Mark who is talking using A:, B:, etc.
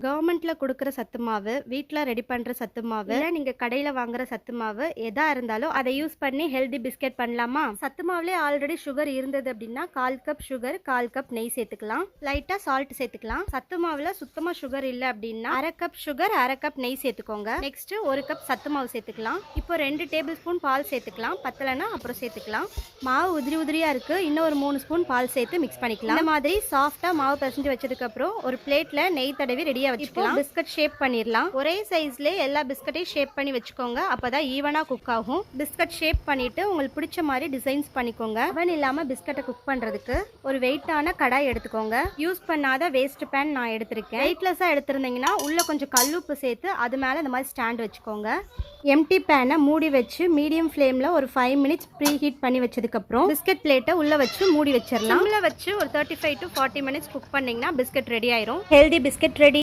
A: கவர்மெண்ட்ல குடுக்குற சத்து மாவு, வீட்ல ரெடி பண்ற சத்து மாவு, இல்ல நீங்க கடையில வாங்குற சத்து மாவு எதா இருந்தாலும் அதை யூஸ் பண்ணி ஹெல்தி பிஸ்கெட் பண்ணலாமா? சத்து மாவுலயே ஆல்ரெடி சுகர் இருந்தது அப்படின்னா 1/4 கப் சுகர், 1/4 கப் நெய் சேர்த்துக்கலாம். லைட்டா சால்ட் சேர்த்துக்கலாம். சத்து மாவுல சுத்தமா சுகர் இல்ல அப்படின்னா 1/2 கப் சுகர், 1/2 கப் நெய் சேர்த்துக்கோங்க. நெக்ஸ்ட் 1 கப் சத்து மாவு சேர்த்துக்கலாம். இப்போ 2 டேபிள் ஸ்பூன் பால் சேர்த்துக்கலாம். பத்தலனா அப்புறம் சேர்த்துக்கலாம். மாவு உதிரி உதிரியா இருக்கு. இன்னும் ஒரு 3 ஸ்பூன் பால் சேர்த்து மிக்ஸ் பண்ணிக்கலாம். இந்த மாதிரி சாஃப்டா மாவு பிசைஞ்சு வச்சதுக்கு அப்புறம் ஒரு பிளேட்ல நெய் தடவி ரெடியா வச்சுக்கலாம். பிஸ்கட் ஷேப் பண்ணிடலாம். ஒரே சைஸ்ல எல்லா பிஸ்கட்டையும் ஷேப் பண்ணி வச்சுக்கோங்க. அப்பதான் ஈவனா குக் ஆகும். பிஸ்கட் ஷேப் பண்ணிட்டு உங்களுக்கு பிடிச்ச மாதிரி டிசைன்ஸ் பண்ணிக்கோங்க. அவன் இல்லாம பிஸ்கட்டை குக் பண்றதுக்கு ஒரு வெயிட்டான கடாய் எடுத்துக்கோங்க. யூஸ் பண்ணாத வேஸ்ட் பேன் நான் எடுத்திருக்கேன். வெயிட்லெஸ்ஸா எடுத்திருந்தீங்கன்னா உள்ள கொஞ்சம் கல்லுப்பு சேர்த்து அது மேல இந்த மாதிரி ஸ்டாண்ட் வச்சுக்கோங்க. எம்டி பேனை மூடி வச்சு மீடியம் ஃப்ளேம்ல ஒரு 5 மினிட்ஸ் ப்ரீ ஹீட் பண்ணி வச்சதுக்கு அப்புறம் பிஸ்கட் பிளேட்டை உள்ள வச்சு மூடி வச்சிடலாம். உள்ள வச்சு ஒரு 35 to 40 மினிட்ஸ் குக் பண்ணீங்கன்னா பிஸ்கட் ரெடி ஆயிரும். Healthy biscuit ready.